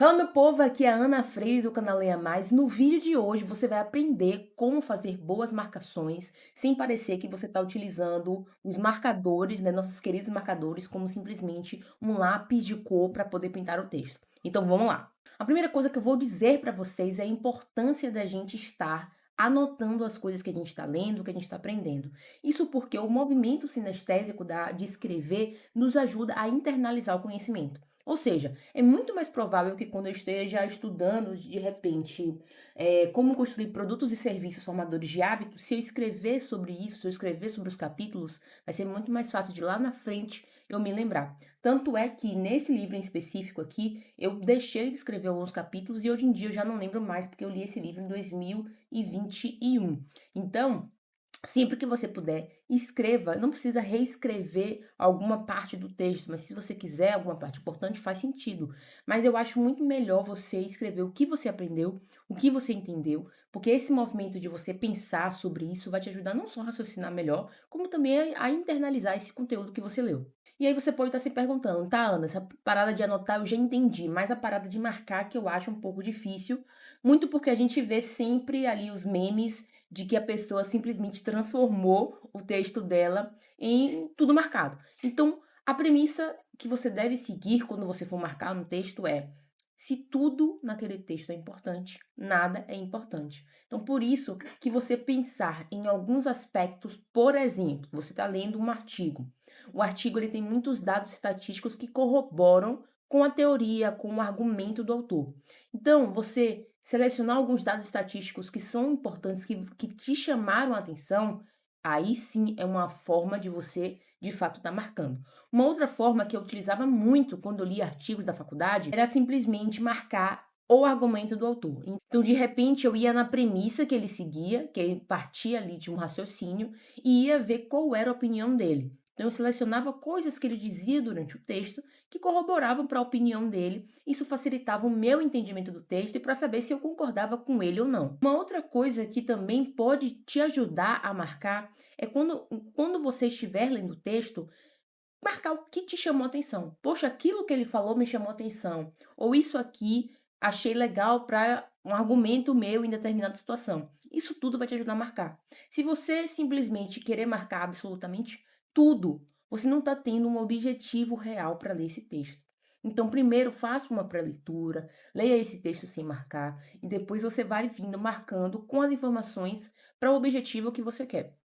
Fala meu povo, aqui é a Ana Freire do canal Leia Mais. No vídeo de hoje você vai aprender como fazer boas marcações sem parecer que você está utilizando os marcadores, né, nossos queridos marcadores, como simplesmente um lápis de cor para poder pintar o texto. Então vamos lá. A primeira coisa que eu vou dizer para vocês é a importância da gente estar anotando as coisas que a gente está lendo, que a gente está aprendendo. Isso porque o movimento sinestésico de escrever nos ajuda a internalizar o conhecimento. Ou seja, é muito mais provável que quando eu esteja estudando, de repente, como construir produtos e serviços formadores de hábitos, se eu escrever sobre isso, se eu escrever sobre os capítulos, vai ser muito mais fácil de lá na frente eu me lembrar. Tanto é que nesse livro em específico aqui, eu deixei de escrever alguns capítulos e hoje em dia eu já não lembro mais, porque eu li esse livro em 2021. Então, sempre que você puder, escreva. Não precisa reescrever alguma parte do texto, mas se você quiser alguma parte importante, faz sentido. Mas eu acho muito melhor você escrever o que você aprendeu, o que você entendeu, porque esse movimento de você pensar sobre isso vai te ajudar não só a raciocinar melhor, como também a internalizar esse conteúdo que você leu. E aí você pode estar se perguntando, tá, Ana, essa parada de anotar eu já entendi, mas a parada de marcar que eu acho um pouco difícil, muito porque a gente vê sempre ali os memes de que a pessoa simplesmente transformou o texto dela em tudo marcado. Então, a premissa que você deve seguir quando você for marcar no texto é: se tudo naquele texto é importante, nada é importante. Então, por isso que você pensar em alguns aspectos, por exemplo, você está lendo um artigo. O artigo ele tem muitos dados estatísticos que corroboram com a teoria, com o argumento do autor. Então, você selecionar alguns dados estatísticos que são importantes, que te chamaram a atenção, aí sim é uma forma de você, de fato, estar marcando. Uma outra forma que eu utilizava muito quando eu li artigos da faculdade era simplesmente marcar o argumento do autor. Então, de repente, eu ia na premissa que ele seguia, que ele partia ali de um raciocínio, e ia ver qual era a opinião dele. Então, eu selecionava coisas que ele dizia durante o texto que corroboravam para a opinião dele. Isso facilitava o meu entendimento do texto e para saber se eu concordava com ele ou não. Uma outra coisa que também pode te ajudar a marcar é quando você estiver lendo o texto, marcar o que te chamou a atenção. Poxa, aquilo que ele falou me chamou a atenção. Ou isso aqui achei legal para um argumento meu em determinada situação. Isso tudo vai te ajudar a marcar. Se você simplesmente querer marcar absolutamente tudo, você não está tendo um objetivo real para ler esse texto. Então, primeiro faça uma pré-leitura, leia esse texto sem marcar, e depois você vai vindo marcando com as informações para o objetivo que você quer.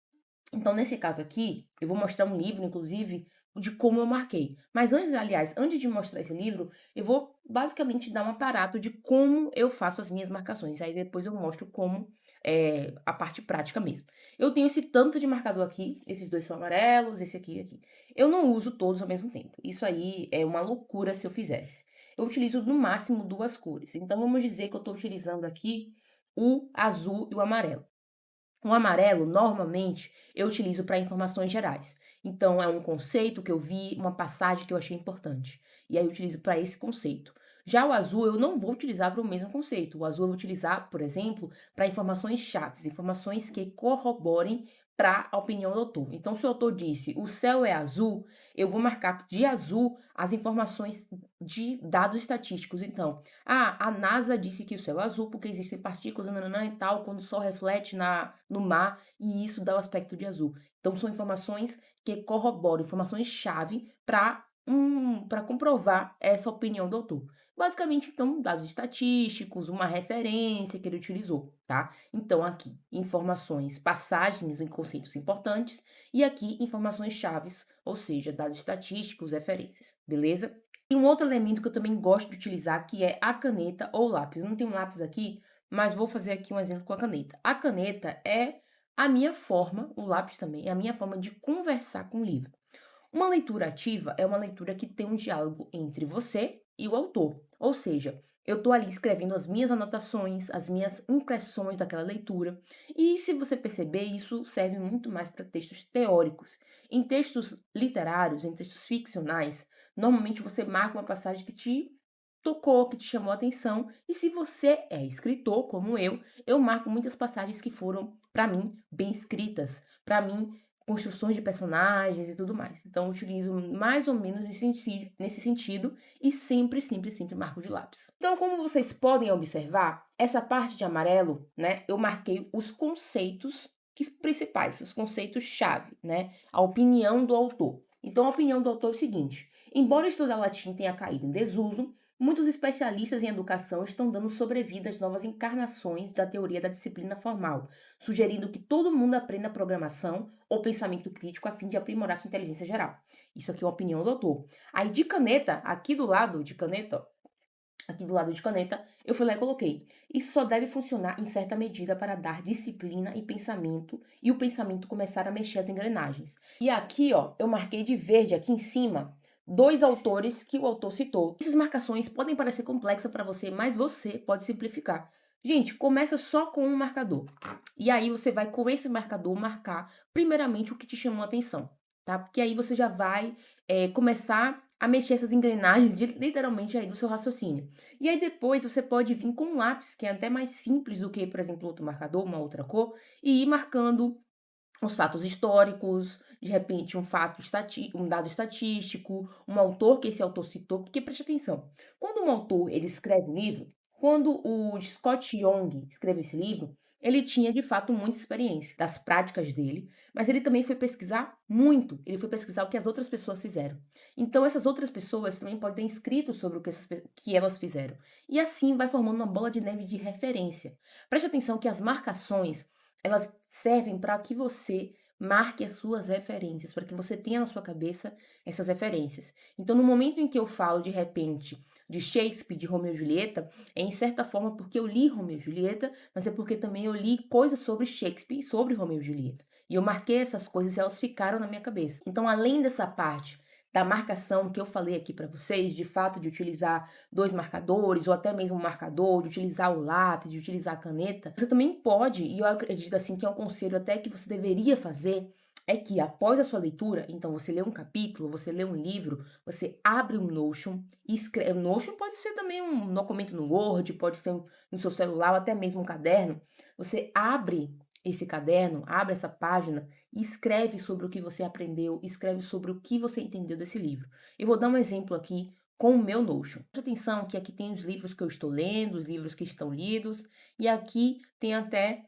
Então, nesse caso aqui, eu vou mostrar um livro, inclusive, de como eu marquei. Mas antes, aliás, antes de mostrar esse livro, eu vou basicamente dar um aparato de como eu faço as minhas marcações. Aí depois eu mostro como a parte prática mesmo. Eu tenho esse tanto de marcador aqui, esses dois são amarelos, esse aqui e aqui. Eu não uso todos ao mesmo tempo. Isso aí é uma loucura se eu fizesse. Eu utilizo no máximo duas cores. Então vamos dizer que eu estou utilizando aqui o azul e o amarelo. O amarelo, normalmente, eu utilizo para informações gerais. Então, é um conceito que eu vi, uma passagem que eu achei importante. E aí, eu utilizo para esse conceito. Já o azul, eu não vou utilizar para o mesmo conceito. O azul eu vou utilizar, por exemplo, para informações chaves, informações que corroborem para a opinião do autor. Então, se o autor disse o céu é azul, eu vou marcar de azul as informações de dados estatísticos. Então, a NASA disse que o céu é azul porque existem partículas nananã, e tal, quando o sol reflete no mar, e isso dá o aspecto de azul. Então, são informações que corroboram, informações-chave para comprovar essa opinião do autor. Basicamente, então, dados estatísticos, uma referência que ele utilizou, tá? Então, aqui, informações, passagens em conceitos importantes, e aqui, informações chaves, ou seja, dados estatísticos, referências, beleza? E um outro elemento que eu também gosto de utilizar, que é a caneta ou lápis. Eu não tenho lápis aqui, mas vou fazer aqui um exemplo com a caneta. A caneta é a minha forma, o lápis também, é a minha forma de conversar com o livro. Uma leitura ativa é uma leitura que tem um diálogo entre você e o autor. Ou seja, eu estou ali escrevendo as minhas anotações, as minhas impressões daquela leitura. E se você perceber, isso serve muito mais para textos teóricos. Em textos literários, em textos ficcionais, normalmente você marca uma passagem que te tocou, que te chamou a atenção. E se você é escritor, como eu marco muitas passagens que foram, para mim, bem escritas. Para mim, construções de personagens e tudo mais. Então, eu utilizo mais ou menos nesse sentido e sempre, sempre, sempre marco de lápis. Então, como vocês podem observar, essa parte de amarelo, né, eu marquei os conceitos principais, os conceitos-chave, né, a opinião do autor. Então, a opinião do autor é o seguinte: embora estudar latim tenha caído em desuso, muitos especialistas em educação estão dando sobrevida às novas encarnações da teoria da disciplina formal, sugerindo que todo mundo aprenda programação ou pensamento crítico a fim de aprimorar sua inteligência geral. Isso aqui é uma opinião do autor. Aí de caneta, aqui do lado de caneta, eu fui lá e coloquei: isso só deve funcionar em certa medida para dar disciplina e pensamento, e o pensamento começar a mexer as engrenagens. E aqui, ó, eu marquei de verde aqui em cima 2 autores que o autor citou. Essas marcações podem parecer complexas para você, mas você pode simplificar. Gente, começa só com um marcador. E aí você vai com esse marcador marcar primeiramente o que te chamou a atenção, tá? Porque aí você já vai começar a mexer essas engrenagens literalmente aí do seu raciocínio. E aí depois você pode vir com um lápis, que é até mais simples do que, por exemplo, outro marcador, uma outra cor, e ir marcando os fatos históricos, de repente um dado estatístico, um autor que esse autor citou, porque preste atenção, quando um autor ele escreve um livro, quando o Scott Young escreveu esse livro, ele tinha de fato muita experiência das práticas dele, mas ele também foi pesquisar muito, ele foi pesquisar o que as outras pessoas fizeram. Então essas outras pessoas também podem ter escrito sobre o que elas fizeram. E assim vai formando uma bola de neve de referência. Preste atenção que as marcações elas servem para que você marque as suas referências, para que você tenha na sua cabeça essas referências. Então, no momento em que eu falo, de repente, de Shakespeare, de Romeu e Julieta, é em certa forma porque eu li Romeu e Julieta, mas é porque também eu li coisas sobre Shakespeare e sobre Romeu e Julieta. E eu marquei essas coisas e elas ficaram na minha cabeça. Então, além dessa parte da marcação que eu falei aqui para vocês, de fato de utilizar 2 marcadores ou até mesmo um marcador, de utilizar o lápis, de utilizar a caneta, você também pode, e eu acredito assim que é um conselho até que você deveria fazer, é que após a sua leitura, então você lê um capítulo, você lê um livro, você abre um Notion e escreve. O Notion pode ser também um documento no Word, pode ser no seu celular ou até mesmo um caderno. Você abre esse caderno, abre essa página e escreve sobre o que você aprendeu, escreve sobre o que você entendeu desse livro. Eu vou dar um exemplo aqui com o meu Notion. Presta atenção que aqui tem os livros que eu estou lendo, os livros que estão lidos, e aqui tem até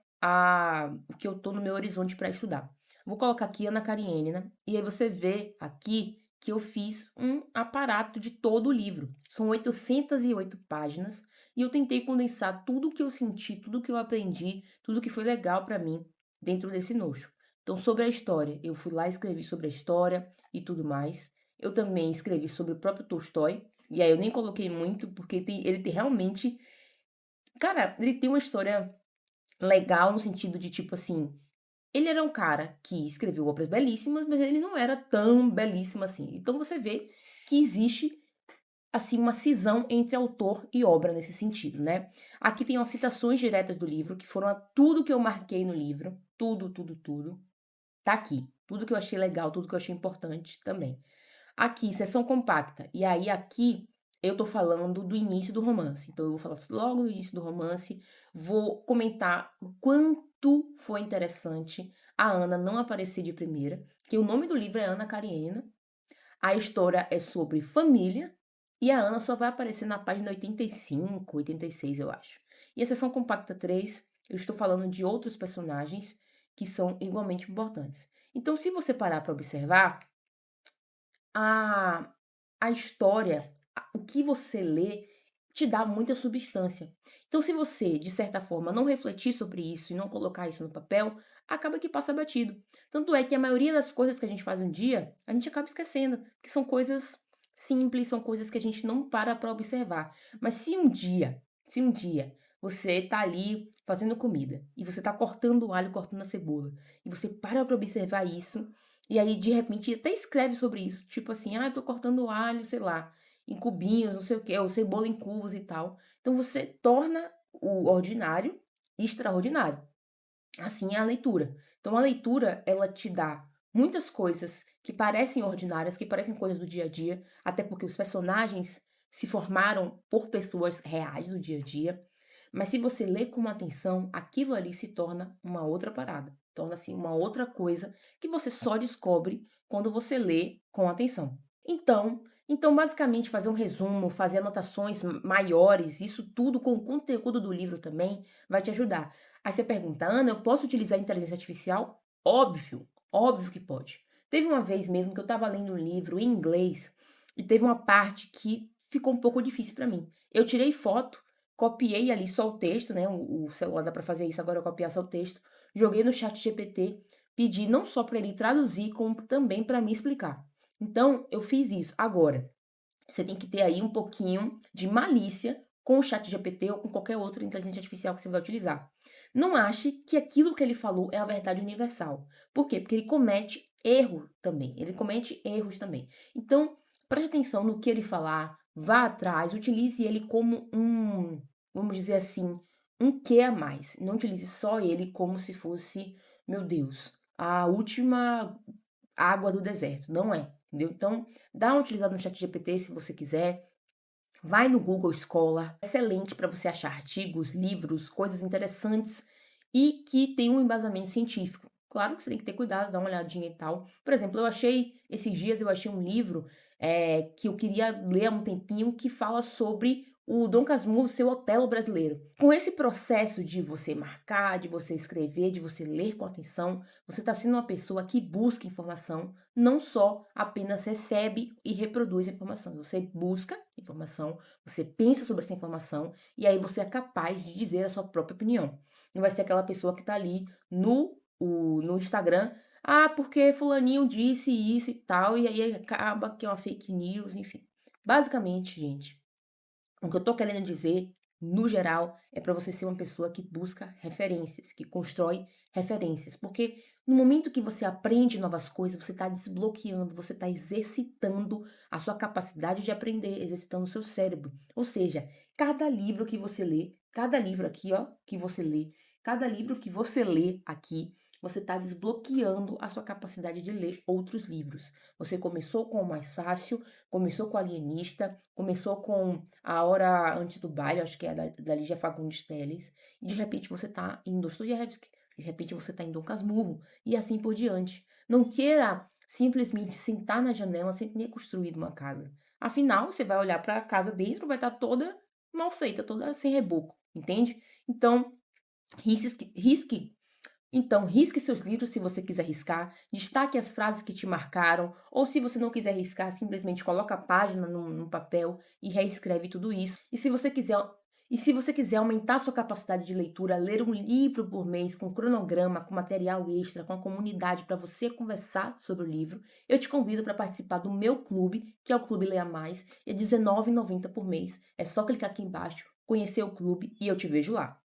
o que eu estou no meu horizonte para estudar. Vou colocar aqui Ana Karenina, e aí você vê aqui que eu fiz um aparato de todo o livro. São 808 páginas, e eu tentei condensar tudo o que eu senti, tudo o que eu aprendi, tudo que foi legal para mim dentro desse Notion. Então, sobre a história, eu fui lá e escrevi sobre a história e tudo mais. Eu também escrevi sobre o próprio Tolstói, e aí eu nem coloquei muito, porque ele tem realmente. Cara, ele tem uma história legal no sentido de tipo assim. Ele era um cara que escreveu obras belíssimas, mas ele não era tão belíssimo assim. Então você vê que existe assim uma cisão entre autor e obra nesse sentido, né? Aqui tem umas citações diretas do livro, que foram tudo que eu marquei no livro, tudo, tudo, tudo, tá aqui. Tudo que eu achei legal, tudo que eu achei importante também. Aqui, seção compacta. E aí aqui eu tô falando do início do romance. Então eu vou falar logo do início do romance, vou comentar o quanto foi interessante a Ana não aparecer de primeira, que o nome do livro é Ana Karenina. A história é sobre família e a Ana só vai aparecer na página 85, 86, eu acho. E a seção compacta 3, eu estou falando de outros personagens que são igualmente importantes. Então, se você parar para observar, a, a história, o que você lê, te dá muita substância. Então, se você, de certa forma, não refletir sobre isso e não colocar isso no papel, acaba que passa batido. Tanto é que a maioria das coisas que a gente faz um dia, a gente acaba esquecendo, porque são coisas simples, são coisas que a gente não para observar. Mas se um dia você tá ali fazendo comida e você tá cortando o alho, cortando a cebola, e você para observar isso, e aí de repente até escreve sobre isso, tipo assim, eu tô cortando o alho, sei lá, em cubinhos, não sei o quê, ou cebola em cubos e tal. Então você torna o ordinário extraordinário. Assim é a leitura. Então a leitura, ela te dá muitas coisas que parecem ordinárias, que parecem coisas do dia a dia, até porque os personagens se formaram por pessoas reais do dia a dia. Mas se você lê com atenção, aquilo ali se torna uma outra parada. torna-se uma outra coisa que você só descobre quando você lê com atenção. Então, basicamente, fazer um resumo, fazer anotações maiores, isso tudo com o conteúdo do livro também vai te ajudar. Aí você pergunta, Ana, eu posso utilizar a inteligência artificial? Óbvio, óbvio que pode. Teve uma vez mesmo que eu estava lendo um livro em inglês e teve uma parte que ficou um pouco difícil para mim. Eu tirei foto, copiei ali só o texto, né? O celular dá para fazer isso agora, copiar só o texto. Joguei no chat GPT, pedi não só para ele traduzir, como também para me explicar. Então, eu fiz isso. Agora, você tem que ter aí um pouquinho de malícia com o chat GPT ou com qualquer outra inteligência artificial que você vai utilizar. Não ache que aquilo que ele falou é a verdade universal. Por quê? Porque ele comete erro também. Ele comete erros também. Então, preste atenção no que ele falar, vá atrás, utilize ele como vamos dizer assim, um que a mais. Não utilize só ele como se fosse, meu Deus, a última água do deserto. Não é, entendeu? Então, dá uma utilizada no chat GPT se você quiser. Vai no Google Scholar, excelente para você achar artigos, livros, coisas interessantes e que tem um embasamento científico. Claro que você tem que ter cuidado, dar uma olhadinha e tal. Por exemplo, esses dias eu achei um livro que eu queria ler há um tempinho que fala sobre o Dom Casmurro ser o Otelo brasileiro. Com esse processo de você marcar, de você escrever, de você ler com atenção, você está sendo uma pessoa que busca informação, não só apenas recebe e reproduz informação. Você busca informação, você pensa sobre essa informação e aí você é capaz de dizer a sua própria opinião. Não vai ser aquela pessoa que está ali no Instagram, porque fulaninho disse isso e tal, e aí acaba que é uma fake news, enfim. Basicamente, gente, o que eu tô querendo dizer, no geral, é para você ser uma pessoa que busca referências, que constrói referências. Porque no momento que você aprende novas coisas, você está desbloqueando, você está exercitando a sua capacidade de aprender, exercitando o seu cérebro. Ou seja, cada livro que você lê, cada livro aqui, ó, que você lê, cada livro que você lê aqui, você está desbloqueando a sua capacidade de ler outros livros. Você começou com o mais fácil, começou com o Alienista, começou com A Hora Antes do Baile, acho que é da Lígia Fagundes Telles, e de repente você tá em Dostoiévski, de repente você tá em Dom Casmurro, e assim por diante. Não queira simplesmente sentar na janela sem ter construído uma casa. Afinal, você vai olhar para a casa dentro, vai estar toda mal feita, toda sem reboco, entende? Então, risque risque seus livros se você quiser riscar, destaque as frases que te marcaram, ou se você não quiser riscar, simplesmente coloca a página no papel e reescreve tudo isso. E se você quiser aumentar sua capacidade de leitura, ler um livro por mês com cronograma, com material extra, com a comunidade para você conversar sobre o livro, eu te convido para participar do meu clube, que é o Clube Leia Mais, é R$19,90 por mês. É só clicar aqui embaixo, conhecer o clube e eu te vejo lá.